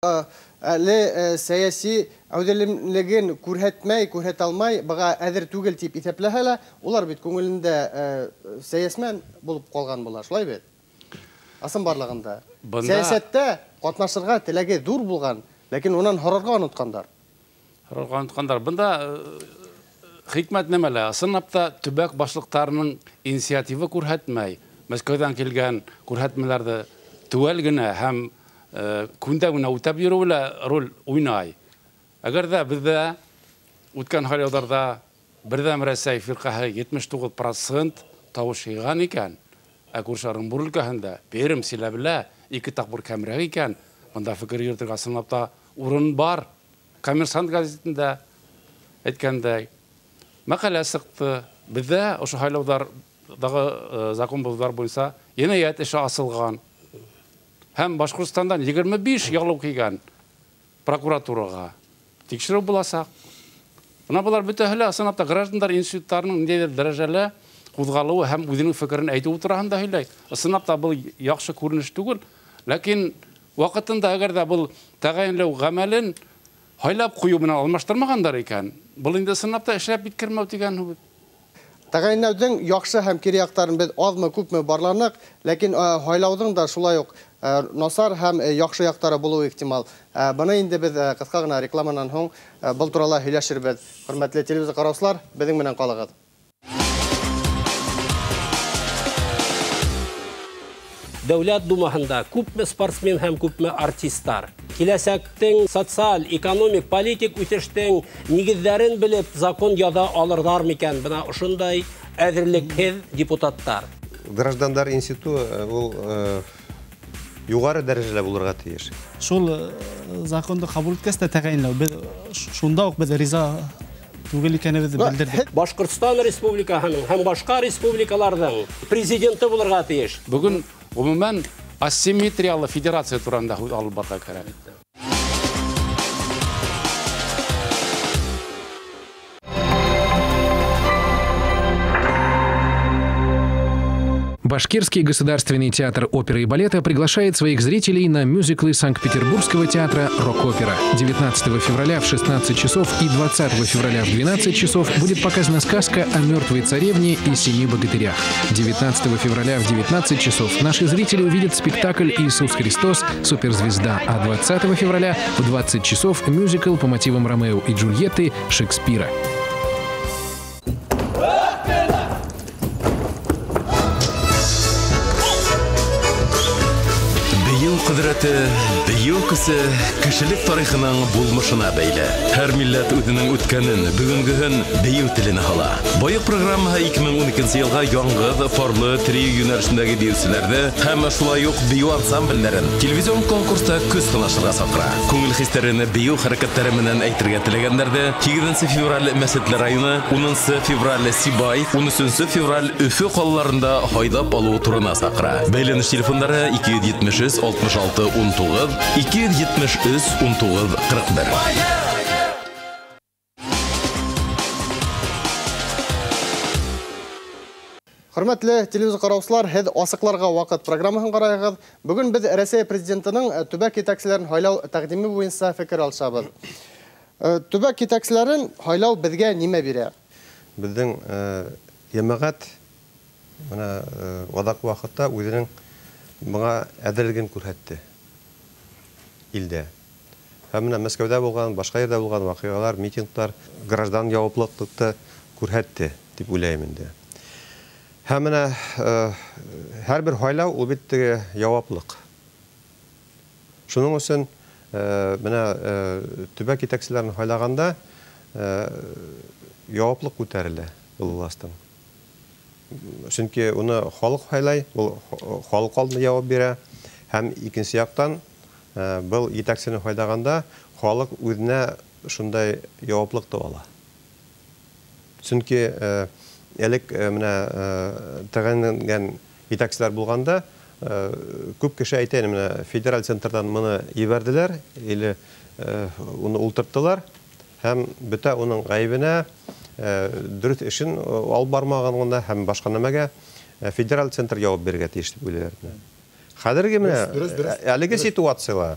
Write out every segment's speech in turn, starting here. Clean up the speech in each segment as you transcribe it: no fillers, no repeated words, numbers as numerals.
Әле сәяси әүдәлемлеген күрһәтә алмай, бага әзер түгел дип исәпләһәләр, улар бит күңелендә сәясмән булып калган була, шулай бит. Асын барлыгында. Сәясәттә катнашырга теләге зур булган, ләкин унан һорарга оныткандар. Бында хикмәт нәмәлә? Сынапта төбәк башлыктарының инициатива күрһәтмәй, Мәскәүдән килгән күрһәтмәләрдә түгел генә һәм күндә генә үтәп йөрүле роль уйнай. Әгәр дә бездә үткән хәлләрдә бердәм Рәсәй фиркаһы 79% тавыш йыган икән, ә күрше Оренбур өлкәһендә Пермь, Силәбелә 2 тапкыр кәмрәк икән. Монда фикер йөртергә сынапта урын бар. Коммерсант газетында әйткәндәй, мәкалә сыкты. Бездә ошо хәлләрдәге закон булулар буенча җинаять эше асылган. Һәм Башкортстандан 25 яглау килгән прокуратурага тикшерү буласак. Менә булар бөтәһеле сынапта граждандар институтларының ниндидер дәрәҗәле кузгалуы һәм үзенең фикерен әйтү утыраһында һөйләй. Сынапта бу яхшы күренеш түгел, ләкин вакытында әгәр дә бу тәгаенләү гамәлен һайлап кую белән алмаштырмагандар икән, бу инде сынапта эшләп биткермәү дигән. Тәгаенләүдән яхшы һәм кире яктарын без азмы күпме барларнык, ләкин һайлаудың да шулай ук насар һәм яхшы яктары булуы ихтимал. Буны инде без кыска гына рекламадан соң был турында һөйләшербез. Хөрмәтле телевизор караучылар, безнең белән калыгыз. Дәүләт думаһында күпме спортсмен һәм күпме артистлар. Киләсәктең социаль, экономик, политик үсештең нигезләрен белеп закон яда алырдар микән? Бына ошондай әзерлекһез депутаттар. Граждандар институты ул югары дәрәҗәле булырга тиеш. Шул законды кабул иткәч тә тәгаенләү. Шунда ук без риза түгел икәнебезне белдердек. Башкортстан республикаһының һәм башка республикаларның президенты булырга тиеш. Бүген гомумән асимметриялы федерация турында алып барырга кирәк. Башкирский государственный театр оперы и балета приглашает своих зрителей на мюзиклы Санкт-Петербургского театра «Рок-опера». 19 февраля в 16 часов и 20 февраля в 12 часов будет показана сказка о мертвой царевне и 7 богатырях. 19 февраля в 19 часов наши зрители увидят спектакль «Иисус Христос. Суперзвезда», а 20 февраля в 20 часов мюзикл по мотивам Ромео и Джульетты Шекспира. Кудраты, бейөкісі кішілік тарихының булмышына бәйлі. Һәр милләт үзенең үткәнен, бүгенгеһен бейү теленә һала. Быел программаға 2012 елга яңгы, фарлы, трио юнәлешендәге бейүчеләрне һәм шулай ук бейү ансамбльләрен телевизион конкурста күз тынашырга сакыра. Күңел хисләрен бейү хәрәкәтләре менән әйтергә теләгәннәрдә 8 февраль Мәсетле районы, 10 февраль Сибай, 13 февраль Өфе калаларында һайлап алу турына сакыра. Бәйләнеш телефоннары 273 66 19 273 19 41. Хөрмәтле телевизор караучылар, һез асыкларга вакыт программасын карагыз. Бүген без Россия президентының төбәк итәкчеләрен һайлау тәкъдиме буенча фикер алышабыз. Төбәк итәкчеләрен һайлау безгә нимә бирә? Безнең җәмәгать менә вадак вакытта үзенең моңа әдәлеген күрһәтте илдә. Һәм менә Мәскәүдә булган, башка ердә булган вакыйгалар, митинглар, граждан җаваплылыкты күрһәтте дип уйлыйм инде. Һәм менә һәрбер һайлау ул бит җаваплылык. Шуның өчен менә төбәк итәкчеләрен һайлаганда җаваплылык күтәрелә ул властьтан. Чөнки уны халык һайлай, ул халык алдында җавап бирә. Һәм икенче яктан был итәкчене һайлаганда халык үзенә шундай җаваплылык та ала. Чөнки элек менә тәгаенләнгән итәкчеләр булганда күп кеше әйтә, менә федераль центрдан моны ибәрделәр, или уны ултырттылар, һәм бөтә уның гаебенә дөрес эшен алып бармаганлыгына һәм башка нәмәгә федераль центр җавап бирергә тиеш дип уйлыйлар. Хәзерге менә әлеге ситуациялар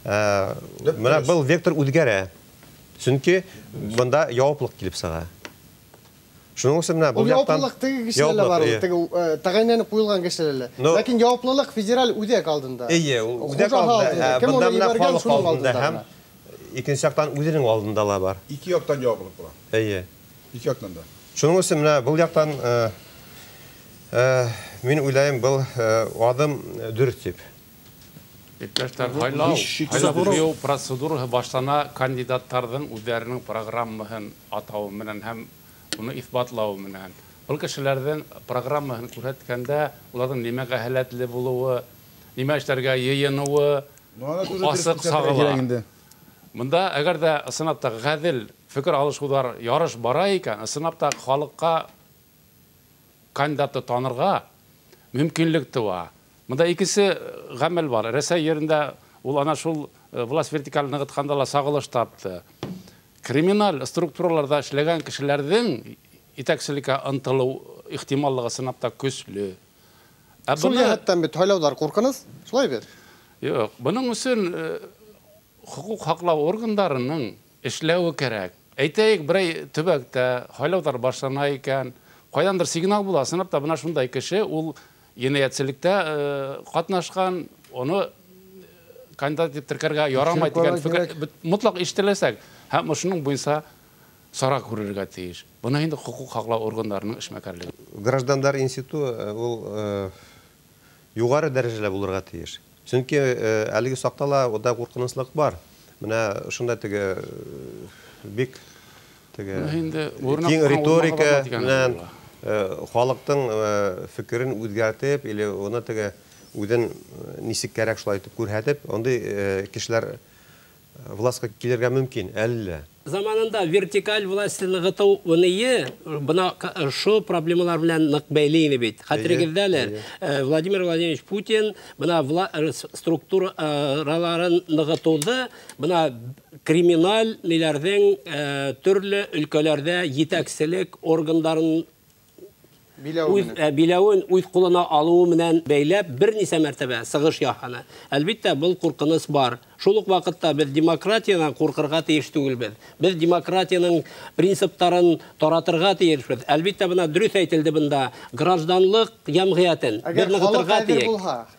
Менә был вектор үдгәрә. Чөнки бында яуаплык килеп сыга. Шуның өчен менә Ул яуаплылык теге кешеләрдә бар, теге тәгаенләнеп куелган кешеләрдә. Ләкин яуаплылык федераль үдәк алдында. Ул үдәк алдында. Бында менә халык алдында һәм икенче яктан үзенең алдында ла бар. Ике яктан яуаплык була. Ике яктан да. Шуның өчен менә бу яктан мин уйлайм, был адым дөрес дип. Иптәштәр, һайлау процедураһы башлана кандидаттарның үзләренең программаһын атау менән һәм уны исбатлау менән. Ул кешеләрдән программаһын күрсәткәндә, уларның нимәгә һәләтле булуы, нимә эшләргә йыйынуы асык сагыла. Монда әгәр дә сынапта гадел фикер алышулар ярыш бара икән, сынапта халыкка кандидатты танырга мөмкинлек туа. Монда икесе гамәл бар. Рәсәй yerində ул ана шул власть вертикаль ныгытканда ла сагылыш тапты. Криминал структураларда эшләгән кешеләрнең итәкчелеккә ынтылу ихтималлыгы сынапта көчле. Шул яһәттән бит һайлаудар куркыныз, шулай бит? Юк, буның өчен хукук һаклау органнарының эшләүе кирәк. Әйтәйек, берәй төбәктә һайлаудар башлана икән, кайдандыр сигнал була, сынапта бына шундай кеше ул енәятчелектә катнашкан, оны кандидат дип теркәргә ярамай дигән фикер мотлак ишетеләсәк, һәм шуның буенча сара күрергә тиеш. Буны инде хукук һаклау органнарының эшмәкәрлеге. Граждандар институты ул югары дәрәҗәле булырга тиеш. Чөнки әлеге сактала ода куркынычлык бар. Менә шунда теге бик теге киң риторика белән халыктың фикерен үзгәртеп, или оны теге үзен нисек кирәк шулай итеп күрһәтеп, андый кешеләр властька килергә мөмкин әллә. Заманында вертикаль власть ныгыту уные бына шу проблемалар белән нык бәйле иде бит. Хәтерегездәләр, Владимир Владимирович Путин бына структураларын ныгытуды бына криминаль ниләрдән төрле өлкәләрдә җитәкчелек органнарын биләвен үз кулына алуы менән бәйләп берничә мәртәбә сыгыш яһаны. Әлбәттә, был куркыныс бар. Шул ук вакытта без демократиядан куркырга тиеш түгелбез. Без демократияның принципларын таратырга тиешбез. Әлбәттә, бuna дөрес әйтелде бында, гражданлык җәмгыятен без ныгытырга тиеш.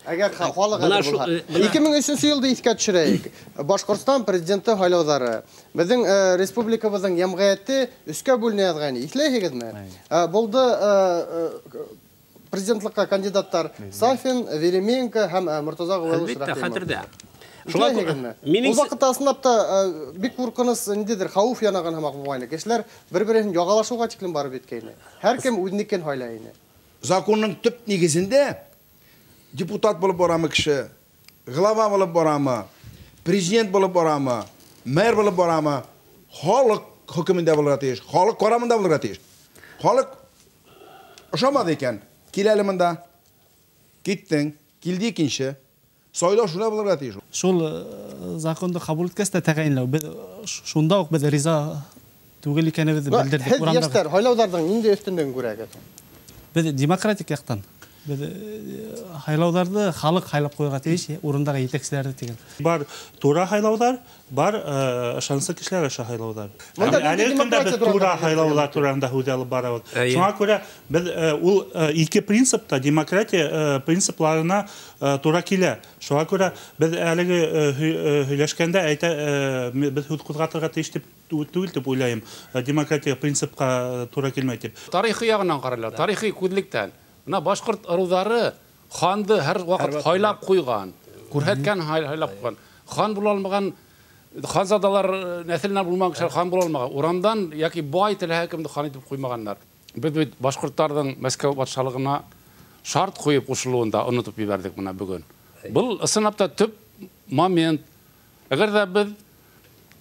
Әгәр халык булса, 2003 елда искә төшерәйек. Башкортстан президенты һайлаулары. Безнең республикабызның җәмгыяте үскә бүленә язган. Исләйһегезме? Булды президентлыкка кандидаттар Сафин, Веременко һәм Муртаза Гавайлович Рахимов. Ул вакытта сынапта бик куркыныс ниндидер хауф янаган һәм акбуйны. Кешеләр бер-берен ягалашуга тиклем барып биткәйне. Һәркем үзенекен һайлай ине. Законның төп нигезендә депутат булып барамы кеше, глава булып барамы, президент булып барамы, мэр булып барамы, халык хөкемендә булырга тиеш, халык карамында булырга тиеш. Халык ошамады икән. Киләле монда. Киттең, килде икенче. Сайлау шулай булырга тиеш. Шул законды кабул иткәч тә тәгаенләү. Шунда ук без риза түгел икәнебезне белдердек. Яшьтәр һайлаулардан инде өстеннән күрәгә. Без демократик яктан. Без һайлауларны халык һайлап куйга тиеш, урындагы җитәкчеләрне дигән. Бар тура һайлаулар, бар ышанычлы кешеләр аша һайлаулар. Әле көндә без тура һайлаулар турында һүз алып барабыз. Шуңа күрә без ул ике принципта демократия принципларына тура килә. Шуңа күрә без әлеге һөйләшкәндә без һүз кузгатырга тиеш дип түгел дип уйлыйм. Демократия принципка тура килмәй дип. Тарихи ягынан каралар, тарихи күзлектән. Менә башкорт ырулары ханды һәр вакыт һайлап куйган, күрһәткән һайлап куйган. Хан була алмаган, ханзадалар нәселенә булмаган кешеләр хан була алмаган. Урамдан яки бай теләһә кемне хан итеп куймаганнар. Без башкортларның Мәскәү патшалыгына шарт куеп кушылуында онытып җибәрдек менә бүген. Бу сынапта төп момент. Әгәр дә без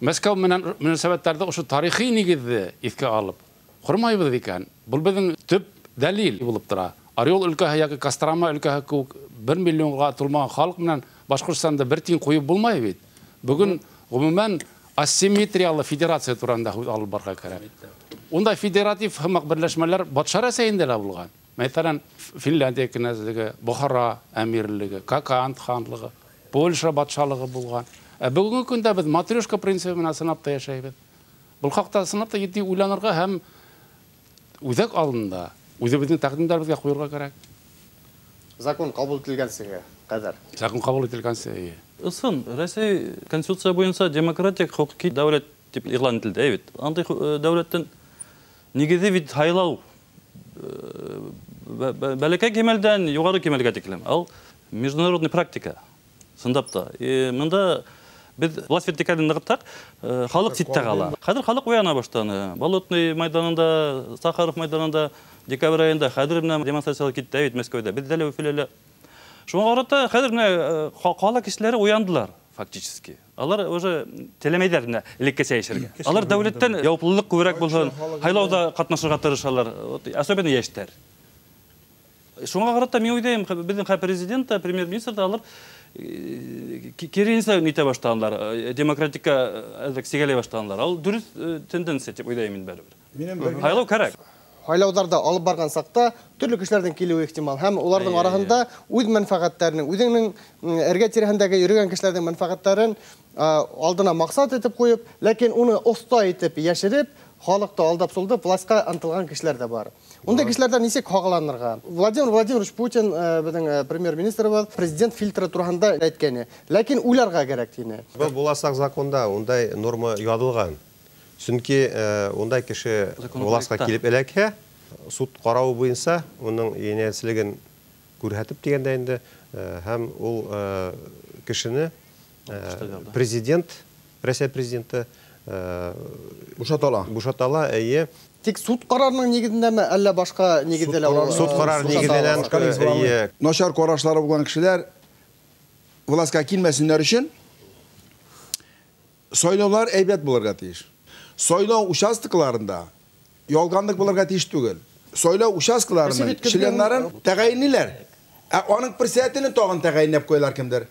Мәскәү менән мөнәсәбәтләрдә ошо тарихи нигезне искә алып, хормайбыз икән. Бу безнең төп дәлил булып тора. Орел өлкәһе яки Кострома өлкәһе күк 1 миллионга тулмаган халык менән Башкортстанда бер тиң куеп булмай бит. Бүген гомумән асимметриялы федерация турында һүз алып барга кирәк. Унда федератив хымак берләшмәләр батша Рәсәйендә дә булган. Мәсәлән, Финляндия князьлеге, Бухара әмирлеге, Какант ханлыгы, Польша батшалыгы булган. Бүгінгі күндә без матрешка принцибы менән сынапта яшәйбез. Бұл хакта сынапта җитди уйланырга һәм үзәк алдында үзебезнең тәкъдимнәребезгә куярга кирәк. Закон кабул ителгәнсегә кадәр. Закон кабул ителгәнсегә. Ысын, Россия конституция буенча демократик хукуки дәүләт дип игълан ителде бит. Андый дәүләттән нигезе бит хайлау бәләкәй кемәлдән югары кемәлгә тиклем. Ал международный практика сындапта. Монда biz власть вертикален ныгыттак, халык ситтә кала. Хәзер халык уяна баштаны. Болотный майданында, Сахаров майданында, декабрь айында хәзер менә демонстрациялар китте бит Мәскәүдә. Без дәле Уфиләлә. Шуңа карата хәзер менә кала кешеләре уяндылар фактически. Алар уже телемедер менә элекке сәяшергә. Алар дәүләттән яуаплылык күбрәк булсын, хайлауда катнашырга тырышалар, особенно яшьтәр. Шуңа карата мин уйлыйм, безнең президент, премьер-министр да алар керенсе нитә баштанлар, демократика сигәләй баштанлар. Ал дөрес тенденция дип уйлыйм мин бәрабәр. Хайлау кирәк. Хайлаударда алып барган сакта төрле кешеләрдән килүе ихтимал һәм уларның арасында үз мәнфәгатьләрен, үзеңнең эргә тирәһендәге йөргән кешеләрнең мәнфәгатьләрен алдына максат итеп куеп, ләкин уны оста итеп яшереп, халыкты алдап сулдып, властька ынтылган кешеләр дә бар. Ундай кешеләрдән ничек хагаланырга? Владимир Владимирович Путин, безнең премьер-министр, президент фильтры турында әйткәне. Ләкин уйларга кирәк дине. Бу буласак законда ундай норма язылган. Чөнки ундай кеше властька килеп эләкһә, суд каравы буенча уның янәселеген күрһәтеп дигәндә инде һәм ул кешене президент, Россия президенты бушатала, әйе. Тик суд карарының нигезендәме, әллә башка нигездә суд карар нигездән начар карашлары булган кешеләр властька килмәсеннәр өчен сайлаулар әйбәт булырга тиеш. Сайлау участокларында ялганлык булырга тиеш түгел. Сайлау участкаларының членнарын тәгаенлиләр. Аның председателен тагын тәгаенләп куялар кемдер.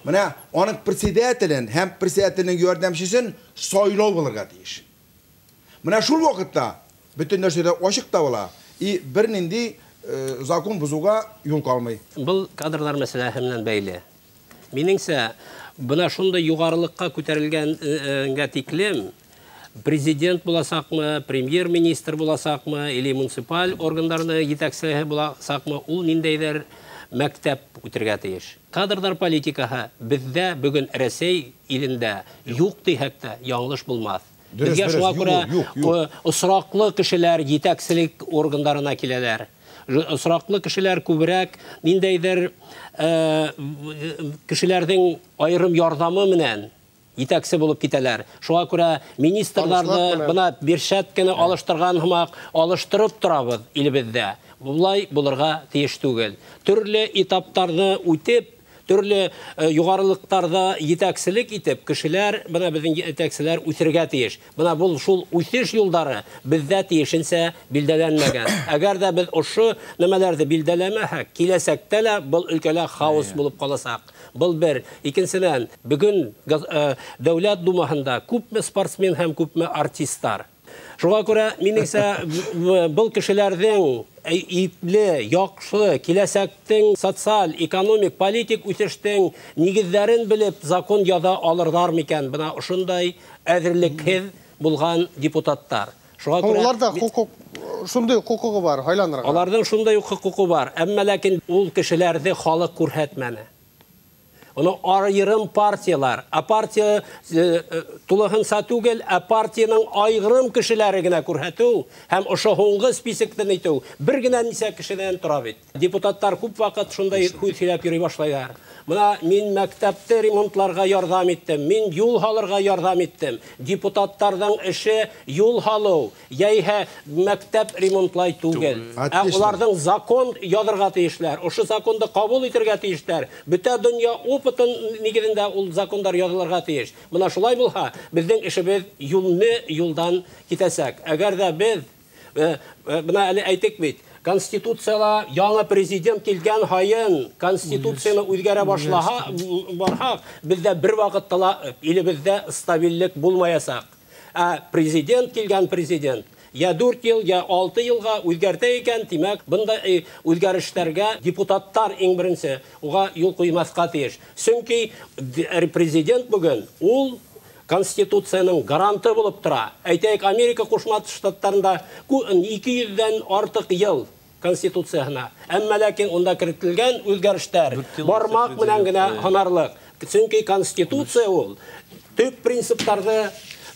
Менә аның председателен һәм председателнең ярдәмчесен сайлау булырга тиеш. Менә шул вакытта bütün нәрсәдә ачык та була. И бер нинди закон бузуга юл калмый. Бұл кадрлар мәсьәләсе белән бәйле. Минеңсә, бuna шундай югарылыкка күтәрелгәнгә тиклем президент буласакмы, премьер-министр буласакмы, или муниципаль органнарны җитәкчелеге буласакмы, ул ниндәйдер мәктәп үтергә тиеш. Кадрдар политикаһы бездә бүген Россия илендә юк дисәк тә яңлыш булмас. Безгә шуңа күрә осраклы кешеләр җитәкчелек органнарына киләләр. Осраклы кешеләр күбрәк ниндәйдер кешеләрнең аерым ярдәме белән итәксе булып китәләр. Шуңа күрә министрларны бына биршәт кенә алыштырган һымак алыштырып торабыз илебездә. Булай булырга тиеш түгел. Төрле этаптарны үтеп, төрле югарылыктарда итәкселек итеп, кешеләр, бына безнең итәкселәр үсергә тиеш. Бына бу шул үсеш юлдары бездә тиешенчә билдәләнмәгән. Әгәр дә без ошо нәмәләрне билдәләмәһәк, киләсәктә лә бу өлкәлә хаос булып каласак. Был бер. Икенчедән, бүген Дәүләт Думаһында күпме спортсмен һәм күпме артистлар. Шуңа күрә минеңсә был кешеләрнең ипле, яхшы, киләсәктең социаль, экономик, политик үсештең нигезләрен белеп закон яза алырлар микән? Бына ошондай әзерлекһез булган депутаттар. Шуңа күрә аларда хукук, шундый хукугы бар, хайланырга. Аларның шундый хукугы бар. Әмма ләкин ул кешеләрне халык күрһәтмәне. Onu ayrım partiyalar, partiya tулыгынса түгел, партияның айгырым кешеләре генә күрһәтү һәм ошо һуңгы списоктан итү бер генә нисә кешедән тора бит. Депутаттар күп вакыт шундай хуйсылап йөри башлайлар. Менә мин мәктәптә ремонтларга ярдәм иттем, мин юл халырга ярдәм иттем. Депутаттарның эше юл халу, яйһә мәктәп ремонтлай түгел. Уларның закон язырга тиешләр. Ошо законды кабул итәргә тиешләр. Бүтән дөнья опытын нигезендә ул закондар язылырга тиеш. Менә шулай булса, безнең эшебез юлдан китәсәк. Әгәр дә без менә әле әйтик бит, Конституцияла яңа президент килгән хайын, Конституцияны үзгәрә башлаһа, барһак, бездә бер вакытта илебездә стабильлек булмаясак. Президент килгән президент я 4 ел, я 6 елга үзгәртә икән, тимәк, бында үзгәрешләргә депутаттар иң беренче уга юл куймаска тиеш. Чөнки президент бүген ул Конституцияның гаранты булып тора. Әйтәйек, Америка Кушма Штаттарында 200-дән артык ел Конституцияна. Әмма ләкин онда кертелгән үзгәрешләр бармак белән генә һанарлык. Чөнки Конституция ул төп принципларны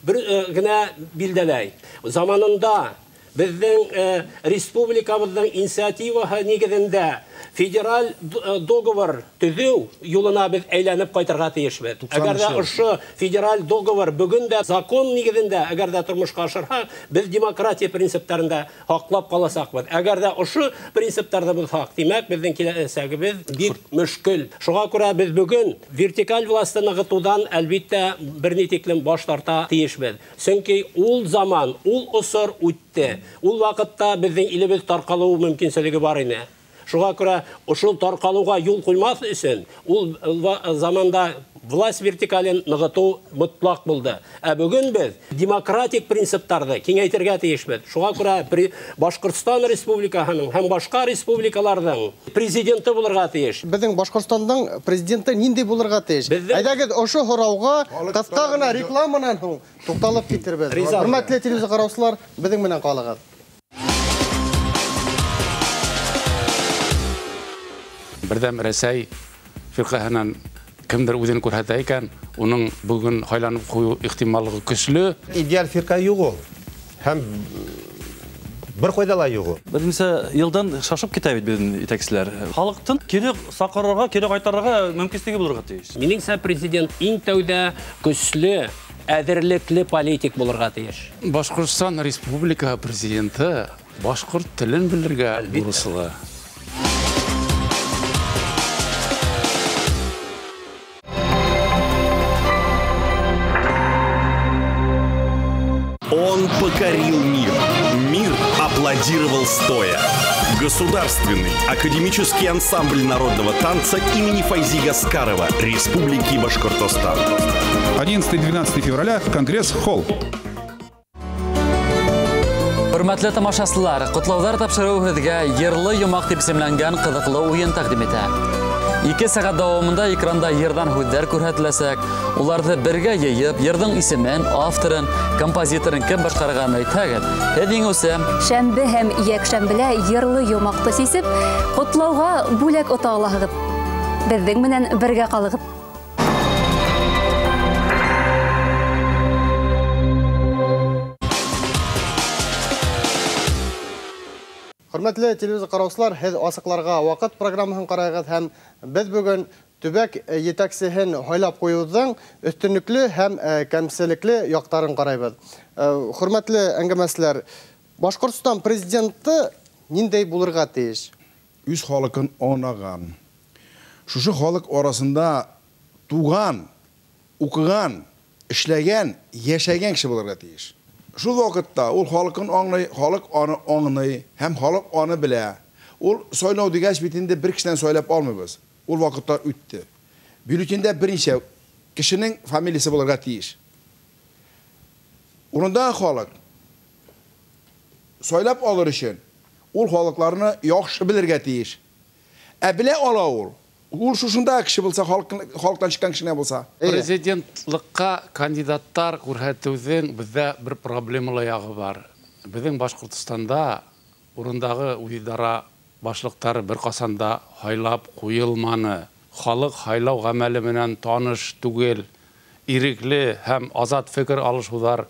бер генә билдәләй. Заманында безнең республикабызның инициативаһы нигезендә федераль договор төзү юлына без әйләнеп кайтырга тиешбез. Әгәр дә ошо федераль договор бүген дә закон нигезендә, әгәр дә тормышка ашырга, без демократия принципларында хаклап каласакбыз. Әгәр дә ошо принципларда без хак, димәк, безнең киләсәгебез бик мөшкел. Шуңа күрә без бүген вертикаль властьны ныгытудан әлбиттә берни тиклем баш тарта тиешбез. Чөнки ул заман, ул осор үтте. Ул вакытта безнең илебез таркалу мөмкинлеге бар иде. Шуңа күрә ошол таркалуга юл куймас өчен ул заманда власть вертикален ныгыту мутлак булды. Ә бүген без демократик принципларны киңәйтергә тиешбез. Шуңа күрә Башкортстан Республикаһының һәм башка республикаларның президенты булырга тиеш. Безнең Башкортстанның президенты нинди булырга тиеш? Әйдәгез ошо һорауга кыска гына рекламанан соң тукталып китербез. Хөрмәтле телевизор караучылар, безнең менән калыгыз. Бердәм Рәсәй фиркаһынан кемдер үзен күрһәтә икән, уның бүген хайланып кую ихтималлыгы көчле. Идеаль фирка юк ул. Һәм бер кайда ла юк ул. Беренче елдан шашып китә бит безнең итәкчеләр. Халыктан кире сакырырга, кире кайтарырга мөмкинлеге булырга тиеш. Минеңсә, президент иң тәүдә көчле, әзерлекле политик булырга тиеш. Башкортстан Республика президенты башкорт телен белергә бурычлы. Он покорил мир. Мир аплодировал стоя. Государственный академический ансамбль народного танца имени Файзи Гаскарова Республики Башкортостан. 11-12 февраля, Конгресс-холл. Hürmetli тамашасылар, құтлаулар тапшыру һеҙгә йырлы йомаҡ дип исемләнгән ҡыҙыҡлы уйын тәҡдим итә. 2 сәғәт дауамында экранда йырҙан һүҙҙәр күрһәтеләсәк. Уларҙы бергә йыйып, йырҙың исемен, авторын, композиторын кем башҡарған әйтһәгеҙ. Һеҙ еңеүсе. Шәмбе һәм йәкшәмбелә йырлы йомаҡты сисеп, ҡотлауға бүләк ота алаһығыҙ. Беҙҙең менән бергә ҡалығыҙ. Хөрмәтле телевизор караучылар, һез асыҡларға ваҡыт программаһын ҡарайығыҙ һәм беҙ бүген төбәк етәксеһен һайлап ҡуйыуҙың өҫтөнлөклө һәм кәмселекле яҡтарын ҡарайбыҙ. Хөрмәтле әңгәмәселәр, Башҡортостан президенты ниндәй булырға тейеш? Үҙ халҡын аңлаған. Шушы халыҡ арасында туған, уҡыған, эшләгән, йәшәгән кеше булырға тейеш. Шул вакытта ул халыкын аңлый, халык аны аңлый, һәм халык аны белә. Ул сайлау дигәч бит инде бер кешедән сайлап алмыйбыз. Ул вакыттар үтте. Бюллетендә берничә кешенең фамилиясе булырга тиеш. Урында халык сайлап алыр өчен ул халыкларны яхшы белергә тиеш. Ә белә ала ул. Ул шушында кеше булса, халыктан чыккан кеше булса. Президентлыкка кандидаттар күрһәтүҙең бездә бер проблемалы яғы бар. Безнең Башҡортостанда урындағы уйдара башлыҡтары бер ҡасанда һайлап ҡуйылманы. Халыҡ һайлау ғәмәле менән таныш түгел, ирекле һәм азат фекер алышыуҙар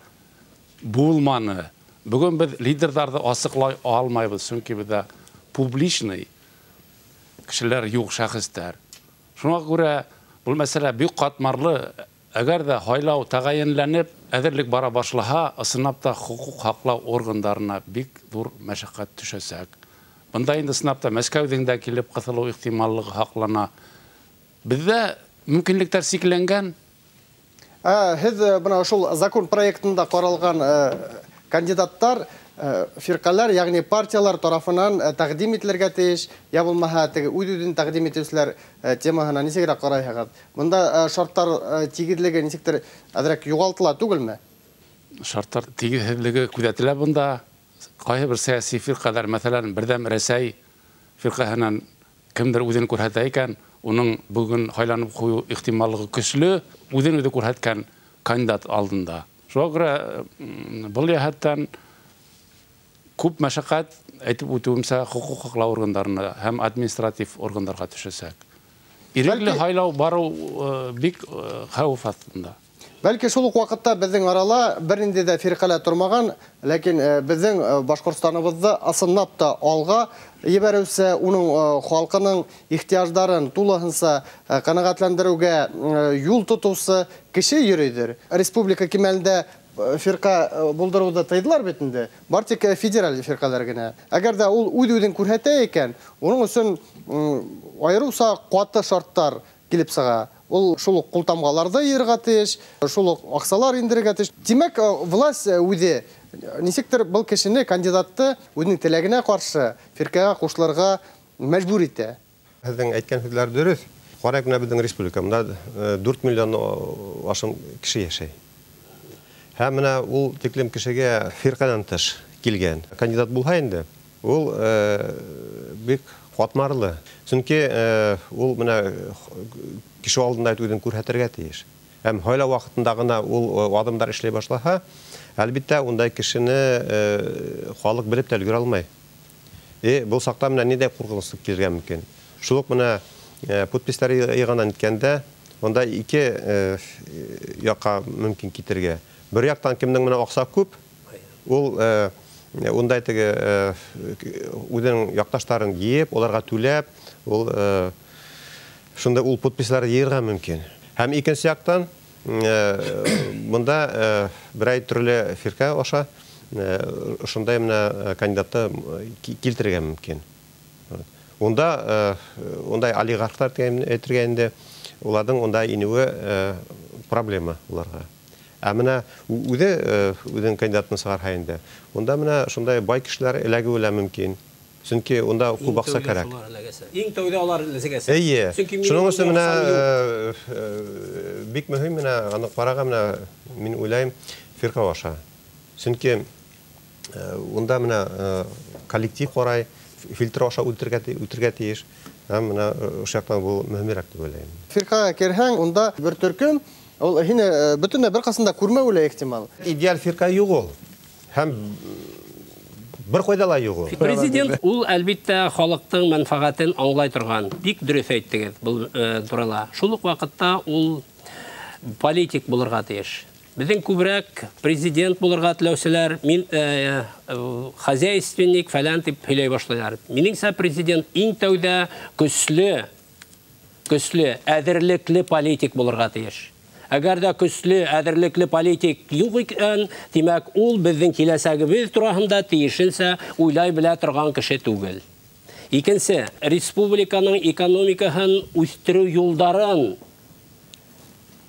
булманы. Бөгөн беҙ лидерҙарҙы асыҡлай алмайбыҙ, сөнки беҙҙә публичный кешеләр юҡ, шәхестәр. Шуңа күрә был мәсьәлә бик ҡатмарлы. Әгәр ҙә һайлау тәғәйенләнеп, әҙерлек бара башлаһа, ысынлапта хоҡуҡ һаҡлау органдарына бик ҙур мәшәҡәт төшәсәк. Бында инде ысынлапта Мәскәүҙең дә килеп ҡыҫылыу ихтималлығы һаҡлана. Беҙҙә мөмкинлектәр сикләнгән. Һеҙ бына шул закон проектында ҡаралған кандидаттар фиркалар, ягъни партиялар тарафынан тәҡдим ителергә тейеш, я булмаһа үҙ-үҙен тәҡдим итеүселәр темаһына нисегерәк ҡарайһығыҙ? Бында шарттар тигеҙлеге нисектер әҙерәк юғалтыла түгелме? Шарттар тигеҙһеҙлеге күҙәтелә бында. Кайһы бер сәяси фиркалар, мәсәлән, бердәм Рәсәй фиркаһынан кемдер үзен күрһәтә икән, уның бүген хайланып кую ихтималлыгы көчле, үзен үзе күрһәткән кандидат алдында. Шуңа күрә был яһәттән күп мәшәкать әйтеп үтүемсә хукук һаклау органнарына һәм административ органнарга төшәсәк. Ирекле һайлау бару бик хәвеф астында. Бәлки шул ук вакытта безнең арала бернинди дә фиркалар тормаган, ләкин безнең Башкортстаныбызды асынлап та алга ебәрүсе, уның халкының ихтияҗларын тулыһынча канәгатьләндерүгә юл тотусы кеше йөридер. Республика кимәлендә фирка булдыруды тыйдылар бит инде. Бар тик федераль фиркалар гына. Әгәр дә ул үз-үзен күрһәтә икән, уның өчен айрыуса каты шарттар килеп сыга. Ул шул култамгаларда йөргә тиеш, шул аксалар индерергә тиеш. Димәк, власть үзе ничектер был кешене, кандидатты үзенең теләгенә каршы фиркага кушылырга мәҗбүр итә. Һезнең әйткән сүзләр дөрес. Карак менә безнең республикамда 4 миллион ашым кеше яшәй. Һәм менә ул тиклем кешегә фиркадан тыш килгән кандидат булһа инде, ул бик катмарлы. Чөнки ул менә кеше алдында үзен күрһәтергә тиеш. Һәм һайла вакытында гына ул адымдар эшләй башлаһа, әлбиттә ундай кешене халык белеп тә өлгерә алмай. Бу сакта менә нидә куркынычлык килергә мөмкин. Шул ук менә подпистар йыганнан иткәндә, монда ике якка мөмкин китергә. Бер яктан кемнең менә акса күп, ул ундай теге үзенең якташларын йеп, аларга түләп, ул шунда ул подпислар йырга мөмкин. Һәм икенче яктан монда берәй төрле фирка аша шундай менә кандидатты килтерергә мөмкин. Унда ундай олигархлар әйтергә инде, уларның унда инүе проблема уларга. Ә менә үзен кандидатны сыгарга инде. Унда менә шундай бай кешеләр эләгүе мөмкин. Чөнки унда күп акча кирәк. Иң тәүдә алар эләгәсе. Шуның өчен менә бик мөһим менә аны карага менә мин уйлайм фирка аша. Чөнки унда менә коллектив карай, фильтр аша үтергә тиеш. Һәм менә ошактан бу мөһимрәк дип уйлайм. Фиркага кергән, унда бер төркем, ул һине бөтенләй бер касында күрмәүле ихтимал. Идеаль фирка юк ул. Һәм бер кайда ла юк ул. Президент ул әлбиттә халыктың мәнфәгатен аңлай торган. Бик дөрес әйттегез бу турыла. Шул ук вакытта ул политик булырга тиеш. Безнең күбрәк президент булырга теләүчеләр, мин хозяйственник фәлән дип һөйләй башлыйлар. Минеңсә президент иң тәүдә көчле, әдерлекле политик булырга тиеш. Әгәр дә көчле, әдерлекле политик юк икән, димәк, ул безнең киләсәгебез турында тиешенчә уйлай белә торган кеше түгел. Икенче, республиканың экономикаһын үстерү юлдарын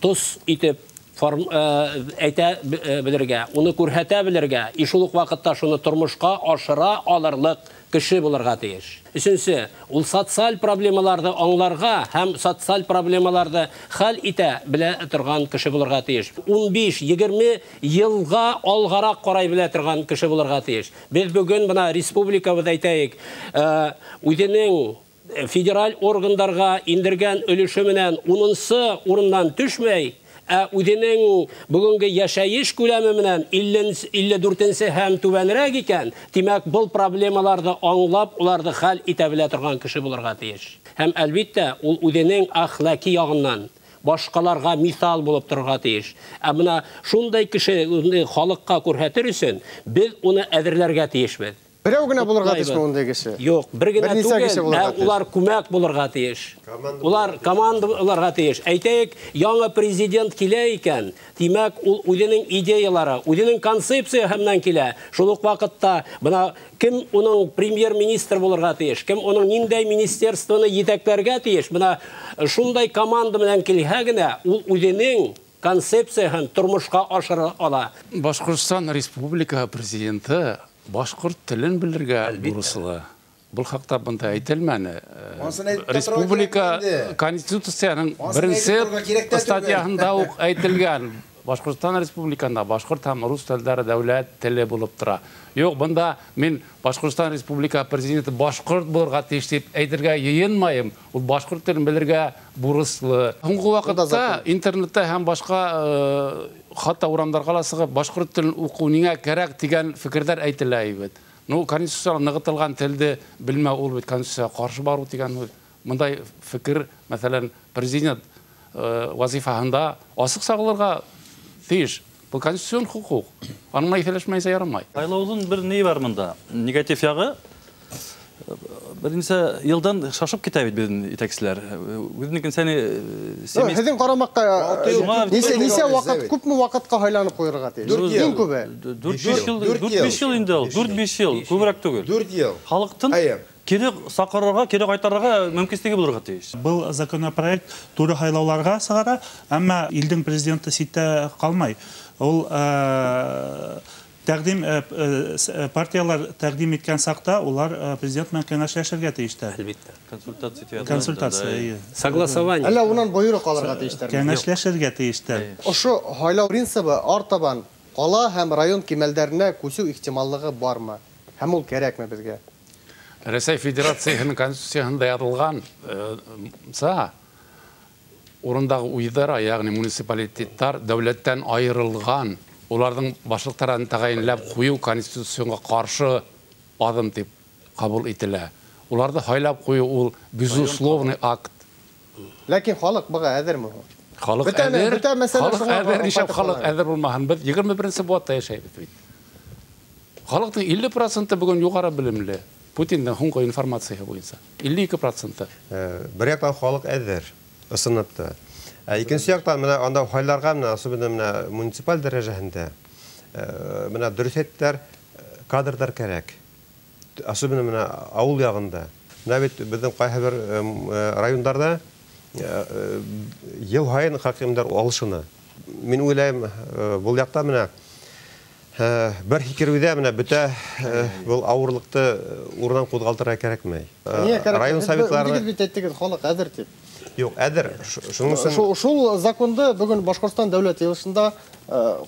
тос итеп әйтә белергә, уны күрһәтә белергә, шул ук вакытта шуны тормышка ашыра алырлык кеше булырга тиеш. Өченче, ул социаль проблемаларны аңларга һәм социаль проблемаларны хәл итә белә торган кеше булырга тиеш. 15-20 елга алгарак карай белә торган кеше булырга тиеш. Без бүген бына республикабыз әйтәйек, үзенең федераль органнарга индергән өлеше менән 10-нчы урыннан төшмәй, үзенең бүгенге яшәеш күләме менән 54-нче һәм түбәнрәк икән, димәк, бу проблемаларны аңлап, уларны хәл итә белә торган кеше булырга тиеш. Һәм әлбиттә, ул үзенең әхлаки ягыннан башкаларга мисал булып торырга тиеш. Менә шундай кеше халыкка күрһәтер өчен без уны әзерләргә тиешбез. Берәү генә булырга тиешме ундай кеше? Юк, бер генә түгел, улар күмәк булырга тиеш. Улар команда булырга тиеш. Әйтәйек, яңа президент килә икән, димәк, ул үзенең идеялары, үзенең концепциясыннан килә. Шул ук вакытта, бына кем уның премьер-министр булырга тиеш, кем уның ниндәй министерствоны җитәкләргә тиеш. Бына шундай команда белән килһә генә, ул үзенең концепциясын тормышка ашыра ала. Башкортстан Республика президенты башкорт телен белергә бурыслы. Бұл хакта бында әйтелмәне. Республика конституцияның беренче статьясында ук әйтелгән. Башкортстан Республикасында башкорт һәм рус телләре дәүләт теле булып тора. Юк, бында мин Башкортстан Республика президенты башкорт булырга тиеш дип әйтергә йыенмайым. Ул башкорт телен белергә бурыслы. Соңгы вакытта интернетта һәм башка хатта урамдарга ла сыгып башкорт телен уку нигә кирәк дигән фикерләр әйтелә бит. Ну, конституциялы ныгытылган телде белмәү ул бит конституциягә каршы бару дигән мындай фикер, мәсәлән, президент вазифаһында асык сагларга тиеш. Бұл конституцион хукук. Аныңа ителешмәйсә ярамай. Сайлаудың бір не бар мында? Негатив яғы. Бірінші елдан шашып кете бит біздің итәксілер. Өзінікін сәне... Һеҙҙең ҡарамаҡҡа нисә ваҡыт, күпме ваҡытҡа һайланып ҡуйырға тейеш? 4-5 йыл инде ул. 4-5 йыл. Күберәк түгел. 4 йыл. Халыҡтың кире саҡырырға, кире ҡайтарырға мөмкинлеге булырға тейеш. Был законопроект туры һайлауларға сығара, әммә илдең президенты ситтә ҡалмай. Ул партиялар тәҡдим иткән саҡта, улар президент менән кәңәшләшергә тейештәр. Консультация. Согласование. Әллә унан бойороҡ алырға тейештәр. Кәңәшләшергә тейештәр. Ошо һайлау принцибы артабан ҡала һәм район кимәлдәренә күсеү ихтималлығы бармы? Һәм ул кәрәкме беҙгә? Рәсәй Федерацияһының конституцияһында яҙылған урындағы уйҙар, яғни муниципалитеттар дәүләттән айырылған, уларҙың башлыҡтарын тәғәйенләп ҡуйыу конституцияға ҡаршы аҙым тип ҡабул ителә. Уларҙы һайлап ҡуйыу ул безусловный акт. Ләкин халыҡ быға әҙерме? Халыҡ әҙер, нишәп халыҡ әҙер булмаһын. Беҙ 21-нсе быуатта йәшәйбеҙ бит. Халыҡтың 50% бөгөн юғары белемле. Путиндың һуңғы информацияһы буйынса 52%. Бер яҡтан халыҡ әҙер, ысынып та. Икенсе яҡтан анда һайларға особенно муниципаль дәрәжәһендә дөрөҫ әйттеләр, кадрдар кәрәк. Особенно ауыл яғында. Бит беҙҙең ҡайһы бер райондарда йыл һайын хакимдар алышына. Мин уйлайым, был яҡта бер һикереүҙә бөтә был ауырлыҡты урынан ҡуҙғалтырға кәрәкмәй. Район советларына... Нигеҙ бит әйттегеҙ, халыҡ әҙер тип. Юҡ, әҙер. Шул законды бөгөн Башҡортостан дәүләт йыйылышында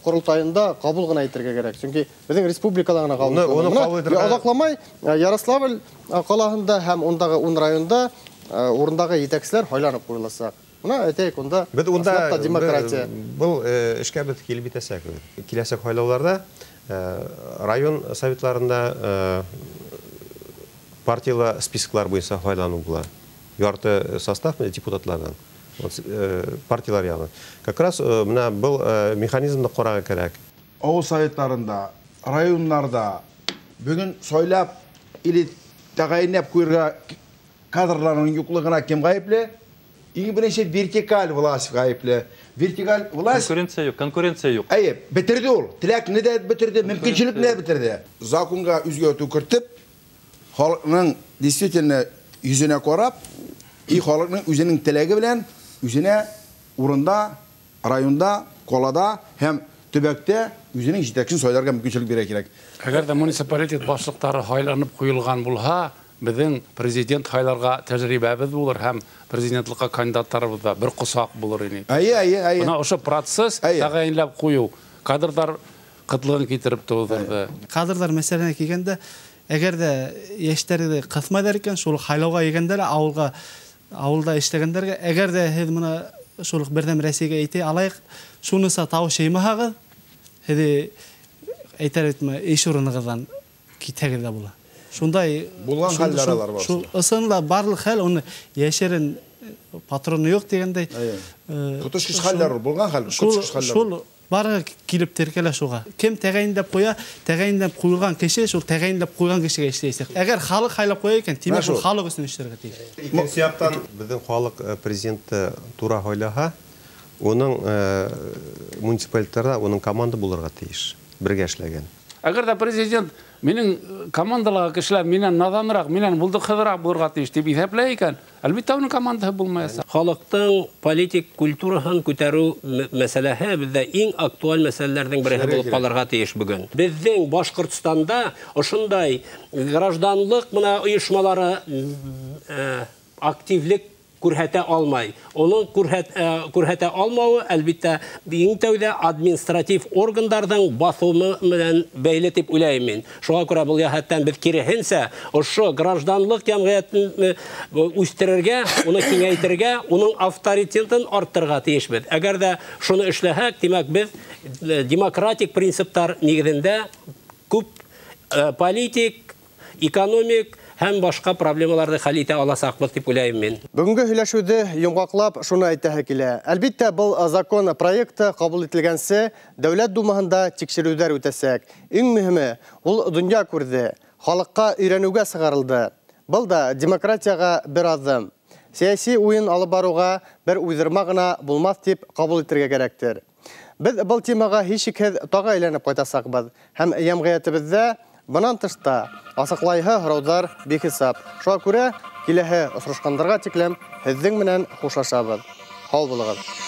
ҡоролтайында ҡабул ғына итергә кәрәк. Сөнки беҙҙең республикала ғына ҡабул итергә. Оҙаҡламай Ярославль ҡалаһында һәм ундағы 10 районда урындағы етәкселәр һайланып ҡуйыласаҡ. Уна әйтәйек, унда аслап демократия. Был эшкә беҙ килеп итәсәк. Киләсәк һайлауларда район советларында партияла списоклар буйынса һайлану була. Ярты состав депутатлардан, партиялар яғын. Как раз был механизмды ҡорағы кәрәк. Ауыл советларында, районларда бүгін сойлап или тағайынлап қойырға кадрларының юқлығына кем ғайыплы? Ең бірінші вертикаль власть ғайыплы. Вертикаль власть... Конкуренция юқ. Бітірді ол. Тіләк не де бітірді, мүмкіншілік не бітірді. Законға үзгерту күртіп, халқының действительно yüzüne korap, халықтың өзінің тілегі білән, өзіне урында, районда, колада, һәм төбәкте өзінің жетекшін сойларға мүмкіншілік бере керек. Әгәр дә муниципалитет башлыктары һайланып ҡуйылған булһа, беҙҙең президент һайларға тәжрибәбеҙ булыр һәм президентлыҡҡа кандидаттарыбыҙ да бер ҡосаҡ булыр ине. Бына ошо процесс тәғәйенләп ҡуйыу, кадрдар ҡытлығын китереп тыуҙырҙы. Кадрдар мәсьәләһенә килгәндә, әгәр дә йәштәрҙе ҡыҫмайҙар икән, шул һайлауға егәндә лә ауылда эшләгәндәргә, әгәр дә һеҙ бына шул берҙәм Рәсәйгә әйтә алайыҡ, шуныса тауыш йыймаһағыҙ, һеҙ әйтәр итмә, эш урынығыҙҙан китһәгеҙ ҙә була. Шундай булған хәлдәре бар. Шул ысынла барлыҡ хәл, уны йәшерен патроны юҡ дигәндәй. Тотошҡос хәлдәр булған хәл. Шул бары килеп теркәлә шуға. Кем тәғәйенләп ҡуя, тәғәйенләп ҡуйылған кеше, шул тәғәйенләп ҡуйған кешегә эшләйсәк. Әгәр халыҡ һайлап ҡуя икән, тимәк шул халыҡ өсөн эшләргә тейеш. Икенсе яҡтан беҙҙең халыҡ президентты тура һайлаһа, уның муниципалитетта уның команда булырға тейеш, бергә эшләгән. Әгәр дә президент минең командалағы кешеләр минән наҙаныраҡ, минән булдыҡһыҙыраҡ булырға тейеш дип иҫәпләй икән, әлбиттә уның командаһы булмаясаҡ. Халыҡтың политик культураһын күтәреү мәсьәләһе беҙҙә иң актуаль мәсьәләләрҙең береһе булып ҡалырға тейеш бөгөн. Беҙҙең Башҡортостанда ошондай гражданлыҡ мына ойошмалары активлек күрһәтә алмай. Оның күрһәтә алмауы, әлбиттә, ең тәүдә административ органдарның басымы менән бәйле дип уйлайм мин. Шуңа күрә бұл яһәттән без киресенчә, ошо гражданлык җәмгыятен үстерергә, уны киңәйтергә, уның авторитетын арттырырга тиешбез. Әгәр дә шуны эшләһәк, димәк, без демократик принциптар нигезендә күп политик, экономик һәм башка проблемаларны хәл итә аласакбыз дип уйлайм мин. Бүгенге һөйләшүде йомгаклап шуны әйтәһе килә. Әлбиттә, был закон проекты кабул ителгәнсе, Дәүләт Думаһында тикшерүләр үтәсәк. Иң мөһиме, ул дөнья күрде, халыкка өйрәнүгә сыгарылды. Был да демократияга бер адым. Сәяси уен алып баруга бер уйдырма гына булмас дип кабул итәргә кирәктер. Без был темага һичшикһез тагы әйләнеп кайтасакбыз һәм җәмгыятебездә бынан тышта асыклайһы һораудар бихисап. Шуңа күрә киләһе очрашкандарга тиклем һеҙҙең менән хушлашабыҙ. Һау булығыҙ.